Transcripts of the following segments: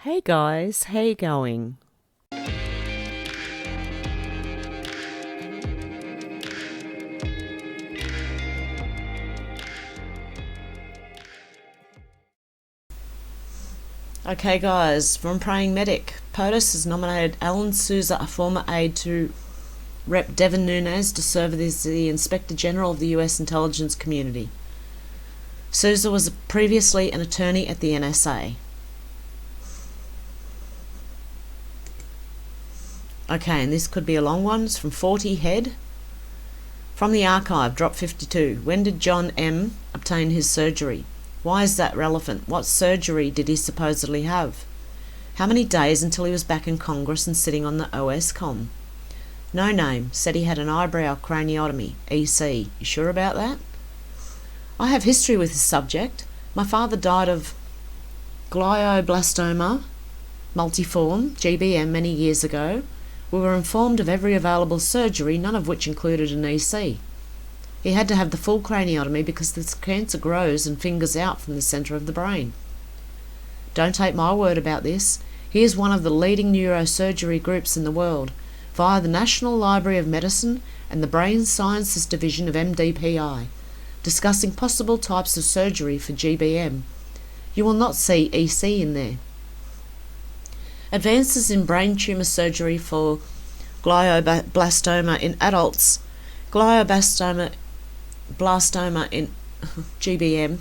Hey guys, how you going? Okay guys, from Praying Medic, POTUS has nominated Alan Souza, a former aide to Rep Devin Nunes, to serve as the Inspector General of the US intelligence community. Souza was previously an attorney at the NSA. Okay, and this could be a long one. It's from 40 Head. From the archive, drop 52. When did John M. obtain his surgery? Why is that relevant? What surgery did he supposedly have? How many days until he was back in Congress and sitting on the OSCOM? No name. Said he had an eyebrow craniotomy. EC. You sure about that? I have history with this subject. My father died of glioblastoma multiforme, GBM, many years ago. We were informed of every available surgery, none of which included an EC. He had to have the full craniotomy because this cancer grows and fingers out from the centre of the brain. Don't take my word about this. He is one of the leading neurosurgery groups in the world, via the National Library of Medicine and the Brain Sciences Division of MDPI, discussing possible types of surgery for GBM. You will not see EC in there. Advances in brain tumour surgery for glioblastoma in adults, glioblastoma in GBM,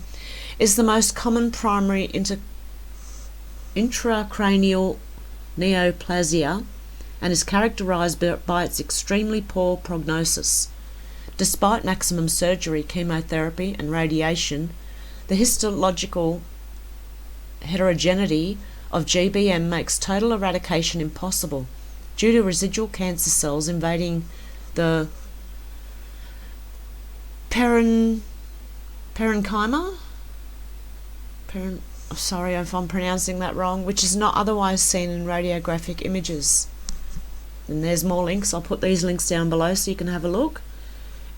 is the most common primary intracranial neoplasia and is characterised by its extremely poor prognosis. Despite maximum surgery, chemotherapy and radiation, the histological heterogeneity of GBM makes total eradication impossible due to residual cancer cells invading the parenchyma? Sorry if I'm pronouncing that wrong, which is not otherwise seen in radiographic images. And there's more links. I'll put these links down below so you can have a look.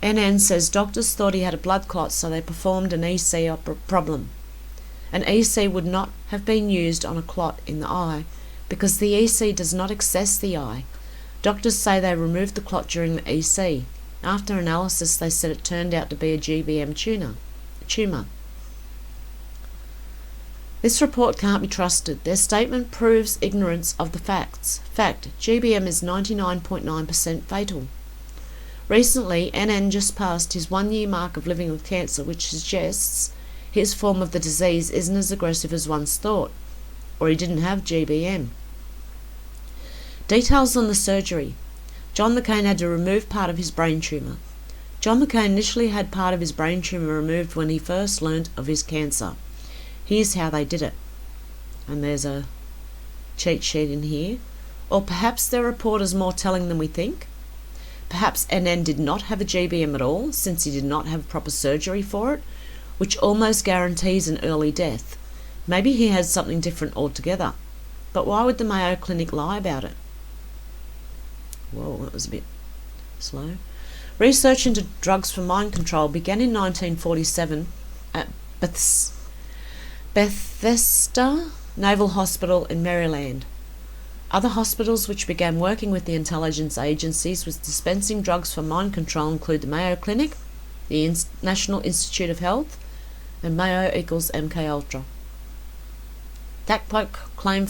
NN says doctors thought he had a blood clot, so they performed an EC problem. An EC would not have been used on a clot in the eye because the EC does not access the eye. Doctors say they removed the clot during the EC. After analysis, they said it turned out to be a GBM tumour. This report can't be trusted. Their statement proves ignorance of the facts. Fact, GBM is 99.9% fatal. Recently, NN just passed his 1-year mark of living with cancer, which suggests his form of the disease isn't as aggressive as once thought, or he didn't have GBM. Details on the surgery. John McCain had to remove part of his brain tumour. John McCain initially had part of his brain tumour removed when he first learnt of his cancer. Here's how they did it. And there's a cheat sheet in here. Or perhaps their report is more telling than we think. Perhaps NN did not have a GBM at all, since he did not have proper surgery for it, which almost guarantees an early death. Maybe he had something different altogether. But why would the Mayo Clinic lie about it? Whoa, that was a bit slow. Research into drugs for mind control began in 1947 at Bethesda Naval Hospital in Maryland. Other hospitals which began working with the intelligence agencies with dispensing drugs for mind control include the Mayo Clinic, the National Institute of Health, and Mayo equals MKUltra. That claim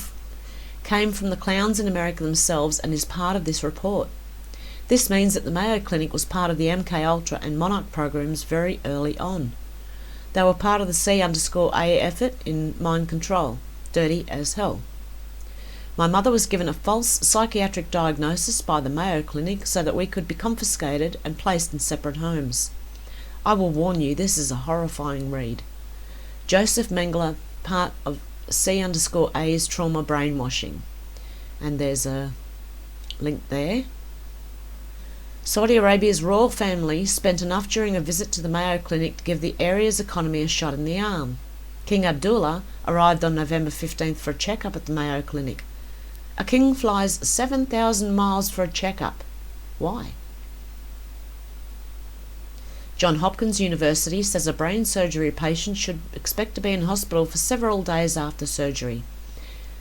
came from the clowns in America themselves and is part of this report. This means that the Mayo Clinic was part of the MKUltra and Monarch programs very early on. They were part of the C_A effort in mind control. Dirty as hell. My mother was given a false psychiatric diagnosis by the Mayo Clinic so that we could be confiscated and placed in separate homes. I will warn you, this is a horrifying read. Joseph Mengele, part of C_A's trauma brainwashing. And there's a link there. Saudi Arabia's royal family spent enough during a visit to the Mayo Clinic to give the area's economy a shot in the arm. King Abdullah arrived on November 15th for a checkup at the Mayo Clinic. A king flies 7,000 miles for a checkup. Why? Johns Hopkins University says a brain surgery patient should expect to be in hospital for several days after surgery.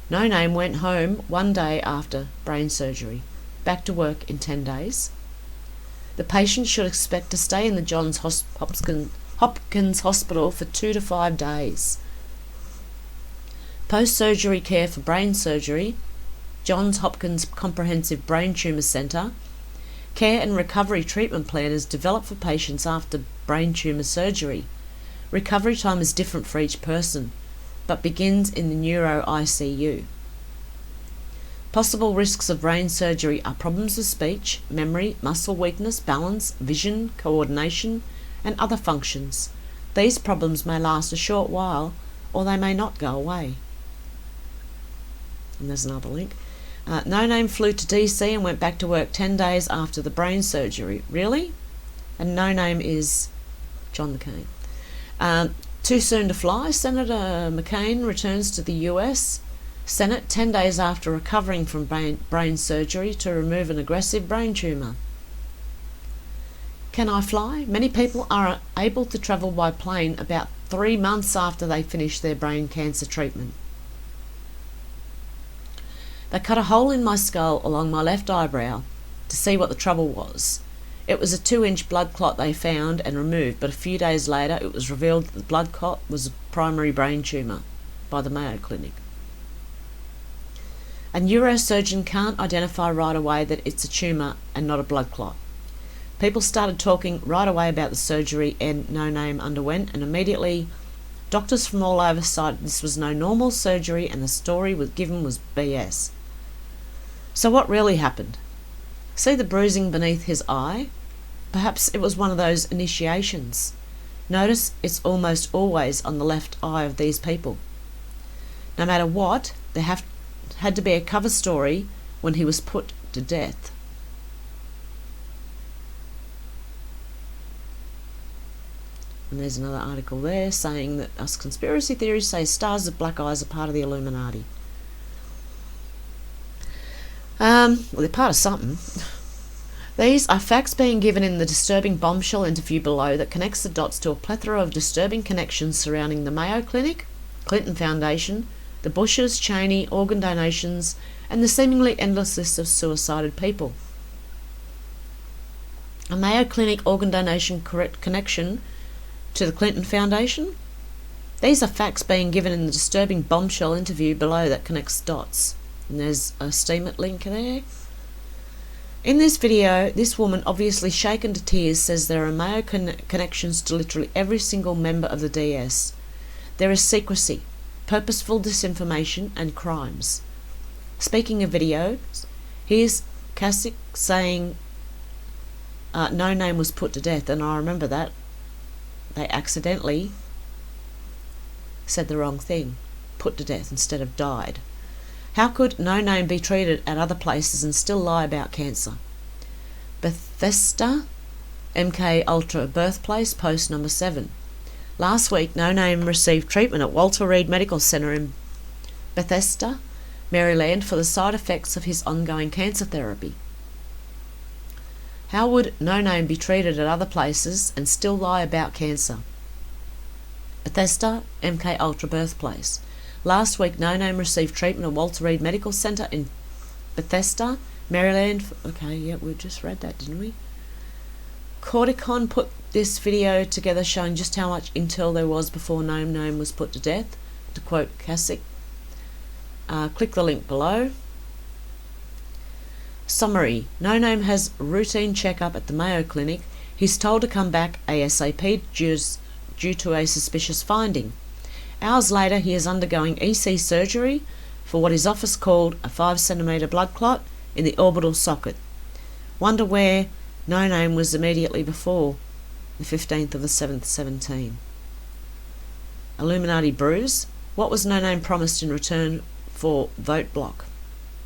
No Name went home one day after brain surgery, back to work in 10 days. The patient should expect to stay in the Johns Hopkins Hospital for 2 to 5 days. Post-surgery care for brain surgery, Johns Hopkins Comprehensive Brain Tumour Centre. Care and recovery treatment plan is developed for patients after brain tumour surgery. Recovery time is different for each person, but begins in the neuro ICU. Possible risks of brain surgery are problems with speech, memory, muscle weakness, balance, vision, coordination, and other functions. These problems may last a short while, or they may not go away. And there's another link. No Name flew to DC and went back to work 10 days after the brain surgery. Really? And No Name is John McCain. Too soon to fly. Senator McCain returns to the US Senate 10 days after recovering from brain surgery to remove an aggressive brain tumour. Can I fly? Many people are able to travel by plane about 3 months after they finish their brain cancer treatment. They cut a hole in my skull along my left eyebrow to see what the trouble was. It was a 2-inch blood clot they found and removed, but a few days later it was revealed that the blood clot was a primary brain tumour by the Mayo Clinic. A neurosurgeon can't identify right away that it's a tumour and not a blood clot. People started talking right away about the surgery and No Name underwent, and immediately doctors from all over cited this was no normal surgery and the story given was BS. So what really happened? See the bruising beneath his eye? Perhaps it was one of those initiations. Notice it's almost always on the left eye of these people. No matter what, there had to be a cover story when he was put to death. And there's another article there saying that us conspiracy theories say stars with black eyes are part of the Illuminati. Well, they're part of something. These are facts being given in the disturbing bombshell interview below that connects the dots to a plethora of disturbing connections surrounding the Mayo Clinic, Clinton Foundation, the Bushes, Cheney, organ donations, and the seemingly endless list of suicided people. A Mayo Clinic organ donation connection to the Clinton Foundation? These are facts being given in the disturbing bombshell interview below that connects dots. And there's a Steemit link there. In this video, this woman, obviously shaken to tears, says there are Mayo connections to literally every single member of the DS. There is secrecy, purposeful disinformation, and crimes. Speaking of videos, here's Kasich saying No Name was put to death, and I remember that. They accidentally said the wrong thing, put to death instead of died. How could No Name be treated at other places and still lie about cancer? Bethesda, MK Ultra birthplace, post number 7. Last week, No Name received treatment at Walter Reed Medical Center in Bethesda, Maryland, for the side effects of his ongoing cancer therapy. How would No Name be treated at other places and still lie about cancer? Bethesda, MK Ultra birthplace. Last week, No Name received treatment at Walter Reed Medical Center in Bethesda, Maryland. Okay, yeah, we just read that, didn't we? Corticon put this video together showing just how much intel there was before No Name was put to death, to quote Kasich. Click the link below. Summary. No Name has routine checkup at the Mayo Clinic. He's told to come back ASAP due to a suspicious finding. Hours later, he is undergoing EC surgery for what his office called a 5 centimetre blood clot in the orbital socket. Wonder where No Name was immediately before the 15th of the 7th, 17. Illuminati bruise. What was No Name promised in return for vote block?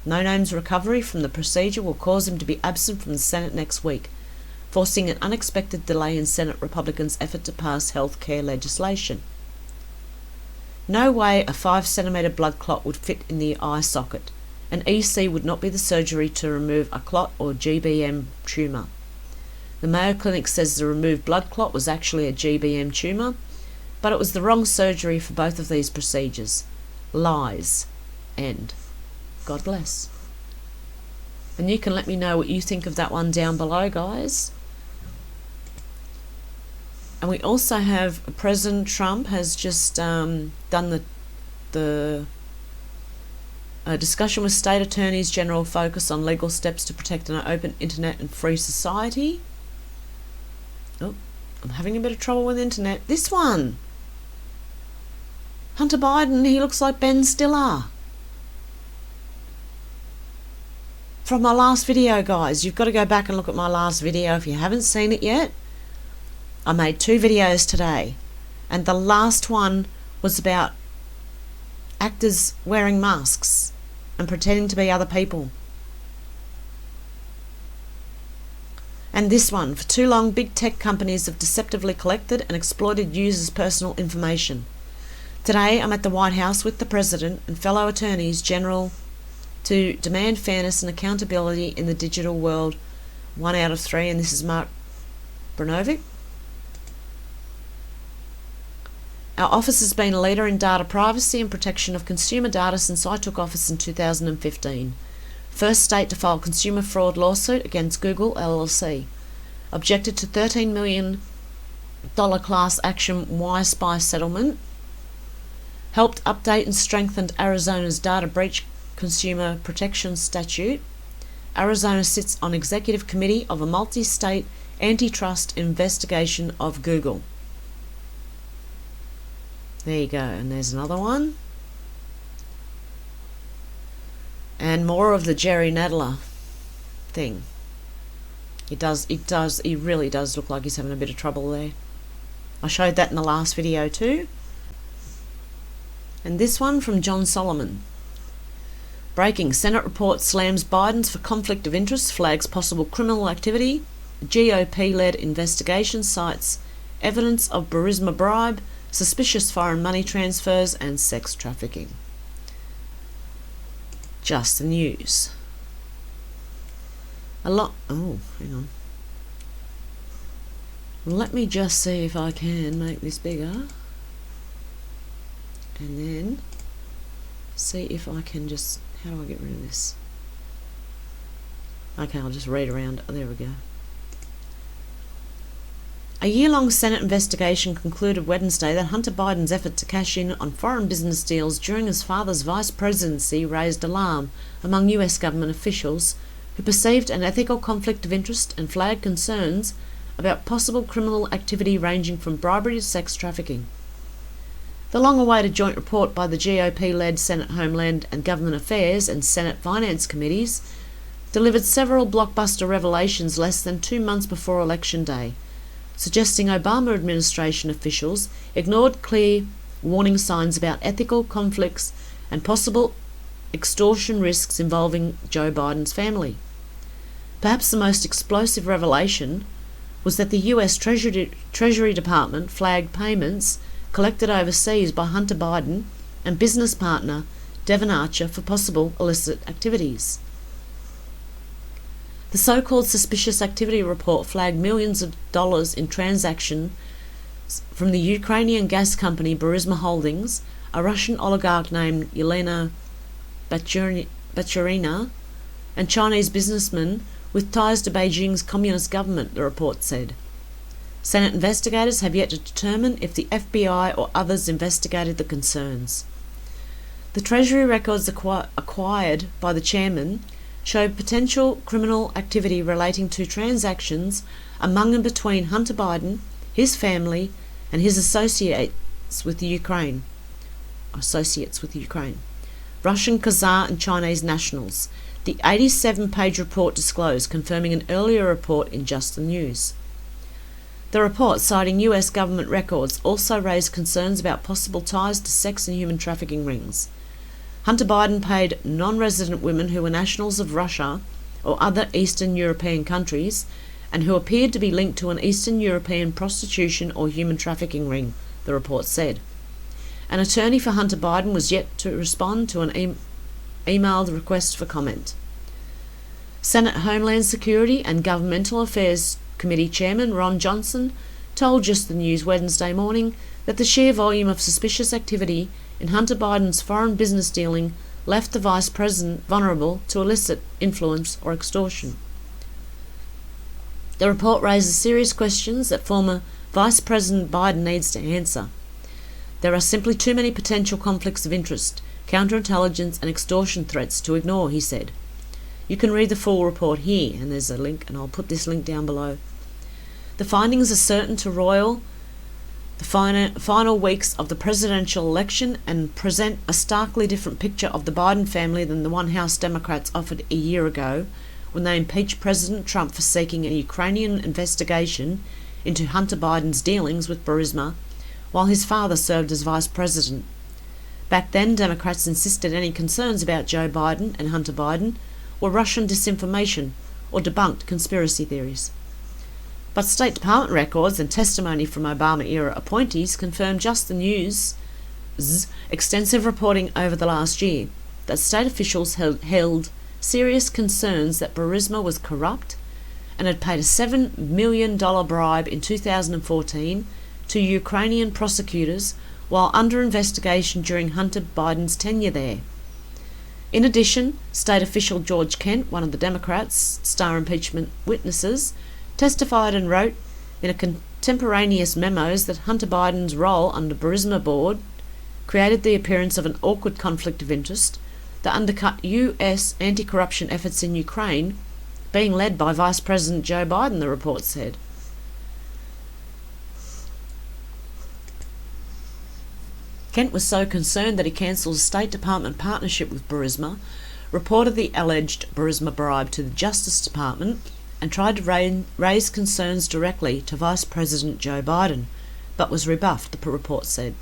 No Name's recovery from the procedure will cause him to be absent from the Senate next week, forcing an unexpected delay in Senate Republicans' effort to pass health care legislation. No way a 5 centimetre blood clot would fit in the eye socket. An EC would not be the surgery to remove a clot or GBM tumour. The Mayo Clinic says the removed blood clot was actually a GBM tumour, but it was the wrong surgery for both of these procedures. Lies. end. God bless. And you can let me know what you think of that one down below, guys. And we also have President Trump has just done the discussion with state attorneys general focus on legal steps to protect an open internet and free society. Oh, I'm having a bit of trouble with the internet. This one. Hunter Biden, he looks like Ben Stiller. From my last video, guys. You've got to go back and look at my last video if you haven't seen it yet. I made 2 videos today, and the last one was about actors wearing masks and pretending to be other people. And this one, for too long, big tech companies have deceptively collected and exploited users' personal information. Today, I'm at the White House with the President and fellow attorneys general to demand fairness and accountability in the digital world. 1 out of 3, and this is Mark Brnovic. Our office has been a leader in data privacy and protection of consumer data since I took office in 2015. First state to file consumer fraud lawsuit against Google LLC. Objected to $13 million class action WireSpy settlement. Helped update and strengthened Arizona's data breach consumer protection statute. Arizona sits on executive committee of a multi-state antitrust investigation of Google. There you go, and there's another one. And more of the Jerry Nadler thing. He really does look like he's having a bit of trouble there. I showed that in the last video too. And this one from John Solomon. Breaking, Senate report slams Biden's for conflict of interest, flags possible criminal activity. GOP-led investigation cites evidence of Burisma bribe, suspicious foreign money transfers and sex trafficking. Just the news. Oh, hang on. Let me just see if I can make this bigger. And then see if I can just... How do I get rid of this? Okay, I'll just read around. Oh, there we go. A year-long Senate investigation concluded Wednesday that Hunter Biden's effort to cash in on foreign business deals during his father's vice presidency raised alarm among US government officials who perceived an ethical conflict of interest and flagged concerns about possible criminal activity ranging from bribery to sex trafficking. The long-awaited joint report by the GOP-led Senate Homeland and Government Affairs and Senate Finance Committees delivered several blockbuster revelations less than 2 months before Election Day, suggesting Obama administration officials ignored clear warning signs about ethical conflicts and possible extortion risks involving Joe Biden's family. Perhaps the most explosive revelation was that the US Treasury Department flagged payments collected overseas by Hunter Biden and business partner Devon Archer for possible illicit activities. The so-called suspicious activity report flagged millions of dollars in transactions from the Ukrainian gas company Burisma Holdings, a Russian oligarch named Yelena Bachurina, and Chinese businessmen with ties to Beijing's communist government, the report said. Senate investigators have yet to determine if the FBI or others investigated the concerns. The Treasury records acquired by the chairman showed potential criminal activity relating to transactions among and between Hunter Biden, his family, and his associates with Ukraine, Russian, Kazakh, and Chinese nationals. The 87-page report disclosed, confirming an earlier report in Just the News. The report, citing US government records, also raised concerns about possible ties to sex and human trafficking rings. Hunter Biden paid non-resident women who were nationals of Russia or other Eastern European countries and who appeared to be linked to an Eastern European prostitution or human trafficking ring, the report said. An attorney for Hunter Biden was yet to respond to an emailed request for comment. Senate Homeland Security and Governmental Affairs Committee Chairman Ron Johnson told Just the News Wednesday morning that the sheer volume of suspicious activity in Hunter Biden's foreign business dealing left the vice president vulnerable to illicit influence or extortion. The report raises serious questions that former Vice President Biden needs to answer. There are simply too many potential conflicts of interest, counterintelligence and extortion threats to ignore, he said. You can read the full report here, and there's a link, and I'll put this link down below. The findings are certain to roil the final weeks of the presidential election and present a starkly different picture of the Biden family than the one House Democrats offered a year ago when they impeached President Trump for seeking a Ukrainian investigation into Hunter Biden's dealings with Burisma while his father served as vice president. Back then, Democrats insisted any concerns about Joe Biden and Hunter Biden were Russian disinformation or debunked conspiracy theories. But State Department records and testimony from Obama-era appointees confirmed just the news' extensive reporting over the last year that state officials held serious concerns that Burisma was corrupt and had paid a $7 million bribe in 2014 to Ukrainian prosecutors while under investigation during Hunter Biden's tenure there. In addition, state official George Kent, one of the Democrats' star impeachment witnesses, testified and wrote in a contemporaneous memos that Hunter Biden's role under Burisma board created the appearance of an awkward conflict of interest that undercut US anti-corruption efforts in Ukraine, being led by Vice President Joe Biden, the report said. Kent was so concerned that he cancelled a State Department partnership with Burisma, reported the alleged Burisma bribe to the Justice Department, and tried to raise concerns directly to Vice President Joe Biden, but was rebuffed, the report said,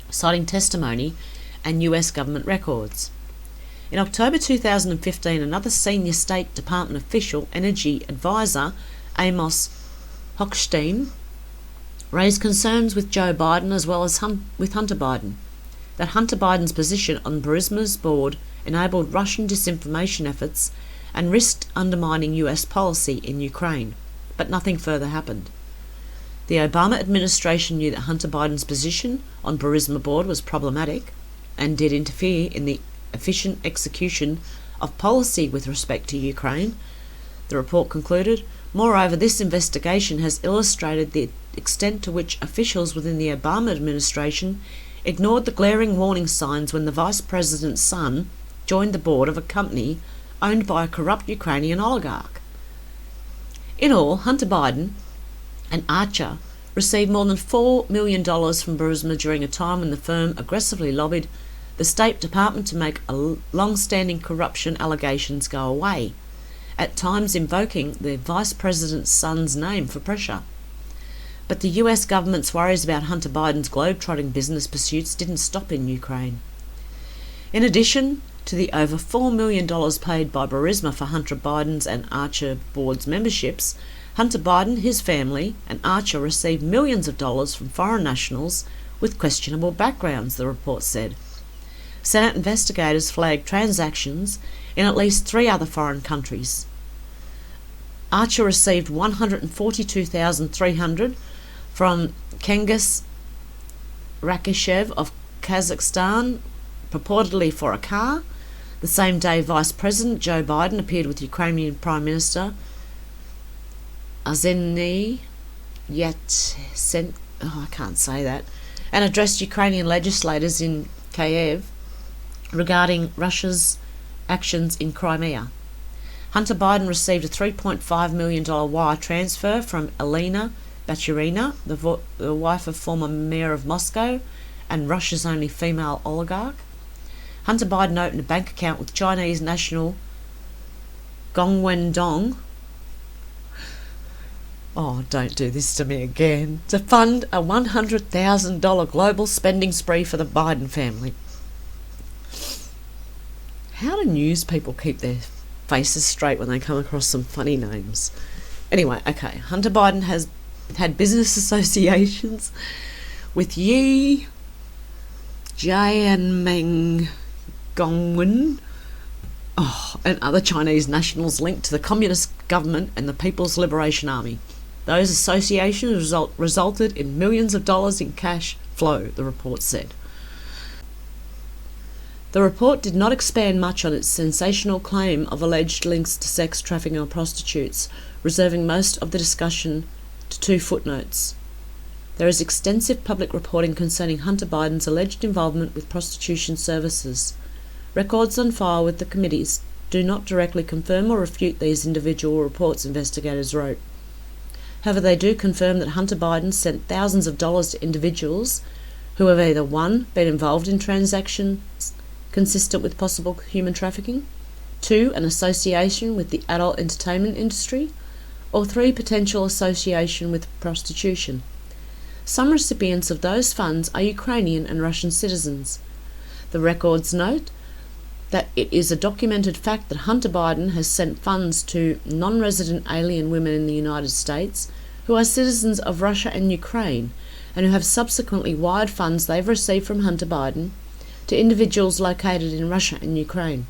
citing testimony and US government records. In October 2015, another senior State Department official, energy advisor Amos Hochstein, raised concerns with Joe Biden as well as with Hunter Biden, that Hunter Biden's position on Burisma's board enabled Russian disinformation efforts and risked undermining US policy in Ukraine, but nothing further happened. The Obama administration knew that Hunter Biden's position on Burisma board was problematic and did interfere in the efficient execution of policy with respect to Ukraine, the report concluded. Moreover, this investigation has illustrated the extent to which officials within the Obama administration ignored the glaring warning signs when the vice president's son joined the board of a company owned by a corrupt Ukrainian oligarch. In all, Hunter Biden and Archer received more than $4 million from Burisma during a time when the firm aggressively lobbied the State Department to make long-standing corruption allegations go away, at times invoking the vice president's son's name for pressure. But the US government's worries about Hunter Biden's globe-trotting business pursuits didn't stop in Ukraine. In addition to the over $4 million paid by Burisma for Hunter Biden's and Archer boards memberships, Hunter Biden, his family, and Archer received millions of dollars from foreign nationals with questionable backgrounds, the report said. Senate investigators flagged transactions in at least 3 other foreign countries. Archer received $142,300 from Kengus Rakishev of Kazakhstan, purportedly for a car. The same day, Vice President Joe Biden appeared with Ukrainian Prime Minister Arseniy Yatsenyuk, and addressed Ukrainian legislators in Kiev regarding Russia's actions in Crimea. Hunter Biden received a $3.5 million wire transfer from Elena Baturina, the wife of former mayor of Moscow and Russia's only female oligarch. Hunter Biden opened a bank account with Chinese national Gong Wendong. Oh, don't do this to me again. To fund a $100,000 global spending spree for the Biden family. How do news people keep their faces straight when they come across some funny names? Anyway, okay. Hunter Biden has had business associations with Yi Jianming Gongwen and other Chinese nationals linked to the Communist government and the People's Liberation Army. Those associations resulted in millions of dollars in cash flow, the report said. The report did not expand much on its sensational claim of alleged links to sex trafficking or prostitutes, reserving most of the discussion to 2 footnotes. There is extensive public reporting concerning Hunter Biden's alleged involvement with prostitution services. Records on file with the committees do not directly confirm or refute these individual reports, investigators wrote. However, they do confirm that Hunter Biden sent thousands of dollars to individuals who have either 1. Been involved in transactions consistent with possible human trafficking, 2. An association with the adult entertainment industry, or 3. Potential association with prostitution. Some recipients of those funds are Ukrainian and Russian citizens. The records note that it is a documented fact that Hunter Biden has sent funds to non-resident alien women in the United States who are citizens of Russia and Ukraine, and who have subsequently wired funds they've received from Hunter Biden to individuals located in Russia and Ukraine.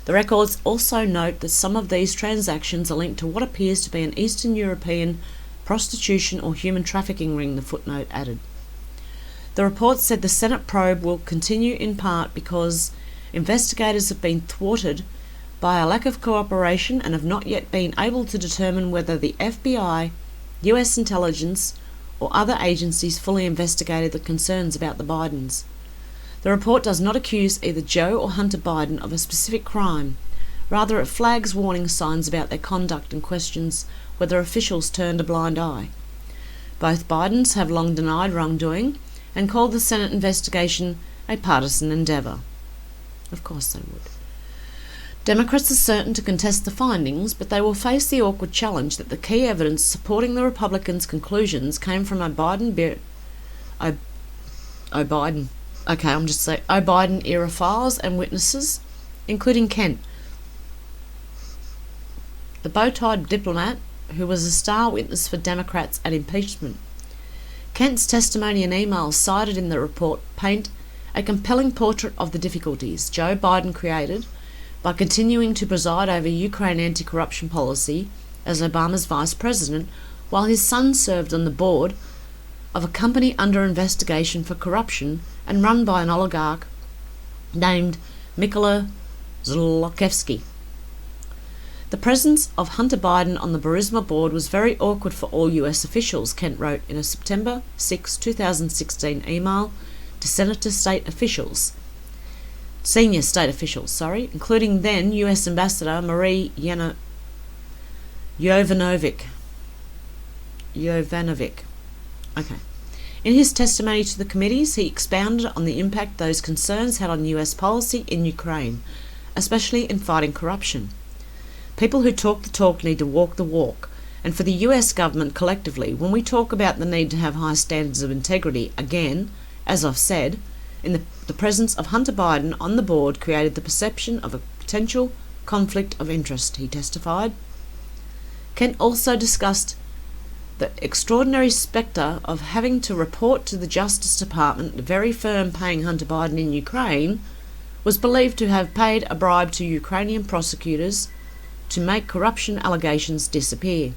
The records also note that some of these transactions are linked to what appears to be an Eastern European prostitution or human trafficking ring, the footnote added. The report said the Senate probe will continue in part because investigators have been thwarted by a lack of cooperation and have not yet been able to determine whether the FBI, US intelligence, or other agencies fully investigated the concerns about the Bidens. The report does not accuse either Joe or Hunter Biden of a specific crime. Rather, it flags warning signs about their conduct and questions whether officials turned a blind eye. Both Bidens have long denied wrongdoing and called the Senate investigation a partisan endeavour. Of course they would. Democrats are certain to contest the findings, but they will face the awkward challenge that the key evidence supporting the Republicans' conclusions came from O'Biden era files and witnesses, including Kent, the bow-tied diplomat who was a star witness for Democrats at impeachment. Kent's testimony and emails cited in the report paint a compelling portrait of the difficulties Joe Biden created by continuing to preside over Ukraine anti-corruption policy as Obama's vice president, while his son served on the board of a company under investigation for corruption and run by an oligarch named Mykola Zlochevsky. The presence of Hunter Biden on the Burisma board was very awkward for all US officials, Kent wrote in a September 6, 2016 email to senior state officials, including then US Ambassador Marie Jovanovic. Okay. In his testimony to the committees, he expounded on the impact those concerns had on US policy in Ukraine, especially in fighting corruption. People who talk the talk need to walk the walk, and for the US government collectively, when we talk about the need to have high standards of integrity, again, as I've said, in the presence of Hunter Biden on the board created the perception of a potential conflict of interest, he testified. Kent also discussed the extraordinary spectre of having to report to the Justice Department, the very firm paying Hunter Biden in Ukraine was believed to have paid a bribe to Ukrainian prosecutors to make corruption allegations disappear.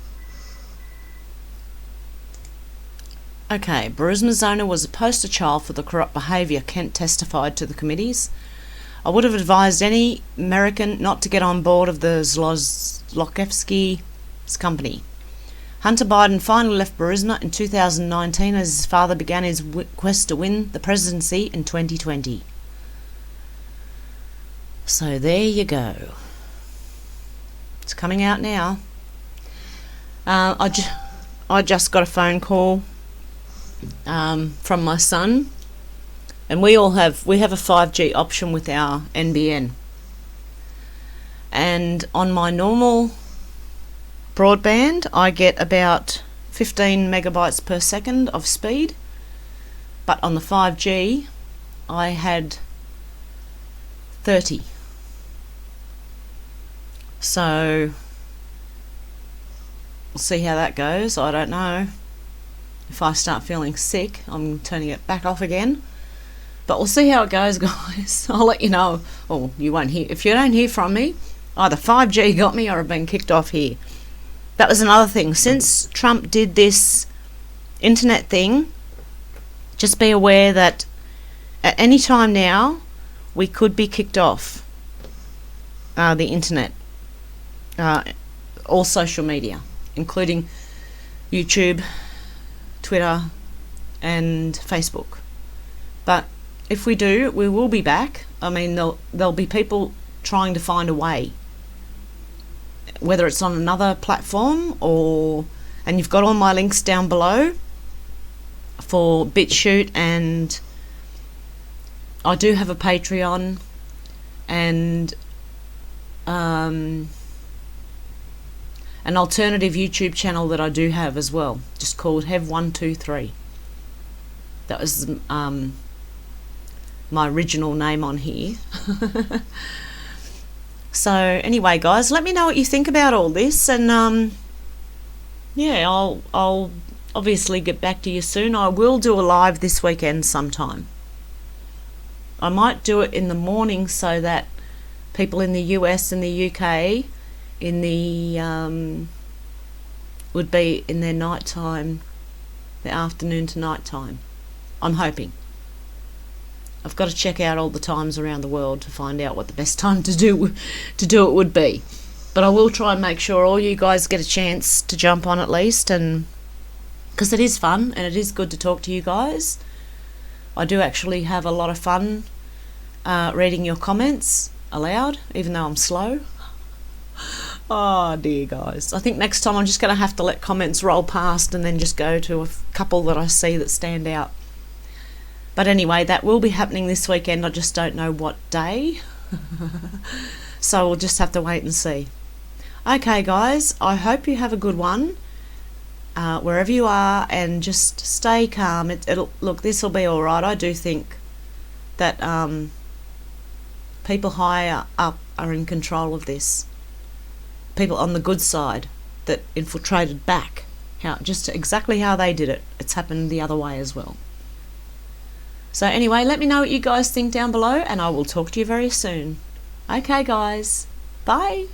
Okay, Burisma's owner was a poster child for the corrupt behaviour, Kent testified to the committees. I would have advised any American not to get on board of the Zlochevsky's company. Hunter Biden finally left Burisma in 2019 as his father began his quest to win the presidency in 2020. So there you go. It's coming out now. I just got a phone call from my son, and we have a 5G option with our NBN. And on my normal broadband, I get about 15 megabytes per second of speed, but on the 5G, I had 30. So we'll see how that goes. I don't know. If I start feeling sick, I'm turning it back off again. But we'll see how it goes, guys. I'll let you know. Or you won't hear. If you don't hear from me, either 5G got me or I've been kicked off here. That was another thing. Since Trump did this internet thing, just be aware that at any time now, we could be kicked off the internet, all social media, including YouTube, Twitter, and Facebook. But if we do, we will be back. I mean, there'll be people trying to find a way, whether it's on another platform and you've got all my links down below for Bitchute, and I do have a Patreon and an alternative YouTube channel that I do have as well, just called Hev123. That was my original name on here. So anyway, guys, let me know what you think about all this, and yeah, I'll obviously get back to you soon. I will do a live this weekend sometime. I might do it in the morning so that people in the US and the UK in the would be in their night time, the afternoon to night time. I'm hoping. I've got to check out all the times around the world to find out what the best time to do it would be. But I will try and make sure all you guys get a chance to jump on at least, and because it is fun and it is good to talk to you guys. I do actually have a lot of fun reading your comments aloud, even though I'm slow. Oh dear, guys. I think next time I'm just going to have to let comments roll past and then just go to a couple that I see that stand out. But anyway, that will be happening this weekend. I just don't know what day. So we'll just have to wait and see. Okay, guys, I hope you have a good one wherever you are, and just stay calm. Look, this will be all right. I do think that people higher up are in control of this. People on the good side that infiltrated back. Just exactly how they did it. It's happened the other way as well. So anyway, let me know what you guys think down below, and I will talk to you very soon. Okay, guys. Bye.